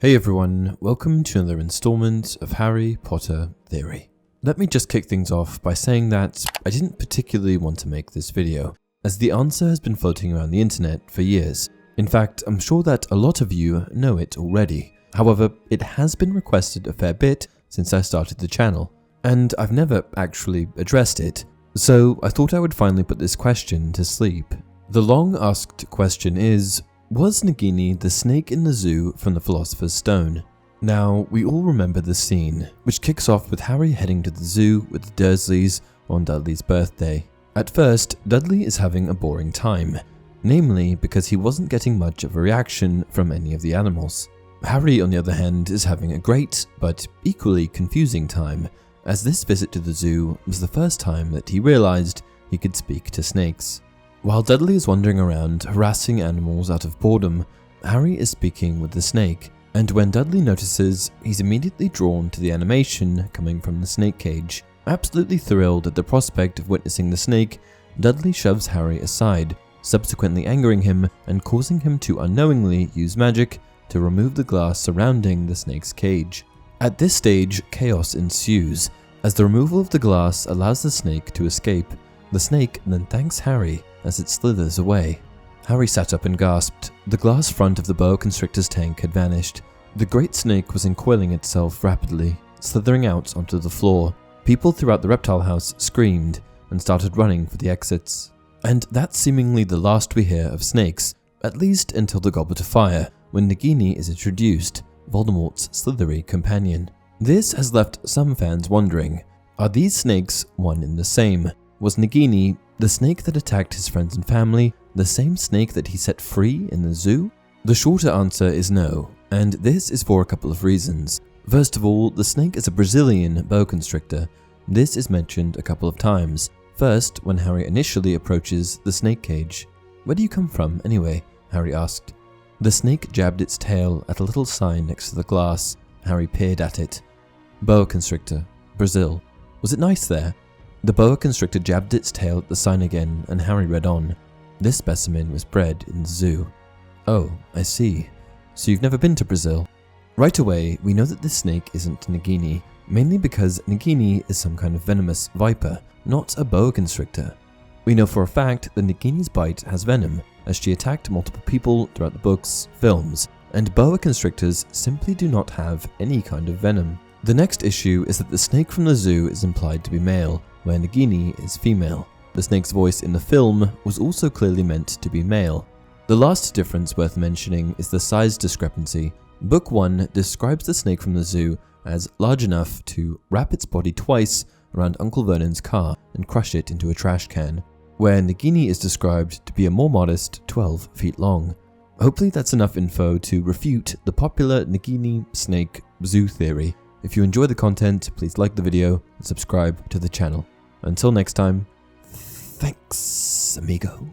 Hey everyone, welcome to another installment of Harry Potter Theory. Let me just kick things off by saying that I didn't particularly want to make this video, as the answer has been floating around the internet for years. In fact, I'm sure that a lot of you know it already. However, it has been requested a fair bit since I started the channel, and I've never actually addressed it. So I thought I would finally put this question to sleep. The long asked question is, was Nagini the snake in the zoo from the Philosopher's Stone? Now, we all remember the scene, which kicks off with Harry heading to the zoo with the Dursleys on Dudley's birthday. At first, Dudley is having a boring time, namely because he wasn't getting much of a reaction from any of the animals. Harry, on the other hand, is having a great, but equally confusing time, as this visit to the zoo was the first time that he realized he could speak to snakes. While Dudley is wandering around harassing animals out of boredom, Harry is speaking with the snake, and when Dudley notices, he's immediately drawn to the animation coming from the snake cage. Absolutely thrilled at the prospect of witnessing the snake, Dudley shoves Harry aside, subsequently angering him and causing him to unknowingly use magic to remove the glass surrounding the snake's cage. At this stage, chaos ensues, as the removal of the glass allows the snake to escape. The snake then thanks Harry as it slithers away. Harry sat up and gasped. The glass front of the boa constrictor's tank had vanished. The great snake was uncoiling itself rapidly, slithering out onto the floor. People throughout the reptile house screamed and started running for the exits. And that's seemingly the last we hear of snakes, at least until the Goblet of Fire, when Nagini is introduced, Voldemort's slithery companion. This has left some fans wondering, are these snakes one and the same? Was Nagini, the snake that attacked his friends and family, the same snake that he set free in the zoo? The shorter answer is no, and this is for a couple of reasons. First of all, the snake is a Brazilian boa constrictor. This is mentioned a couple of times. First, when Harry initially approaches the snake cage. "Where do you come from, anyway?" Harry asked. The snake jabbed its tail at a little sign next to the glass. Harry peered at it. Boa constrictor, Brazil. Was it nice there? The boa constrictor jabbed its tail at the sign again, and Harry read on. This specimen was bred in the zoo. Oh, I see. So you've never been to Brazil? Right away, we know that this snake isn't Nagini, mainly because Nagini is some kind of venomous viper, not a boa constrictor. We know for a fact that Nagini's bite has venom, as she attacked multiple people throughout the books, films, and boa constrictors simply do not have any kind of venom. The next issue is that the snake from the zoo is implied to be male, where Nagini is female. The snake's voice in the film was also clearly meant to be male. The last difference worth mentioning is the size discrepancy. Book 1 describes the snake from the zoo as large enough to wrap its body twice around Uncle Vernon's car and crush it into a trash can, where Nagini is described to be a more modest 12 feet long. Hopefully that's enough info to refute the popular Nagini snake zoo theory. If you enjoy the content, please like the video and subscribe to the channel. Until next time, thanks, amigo.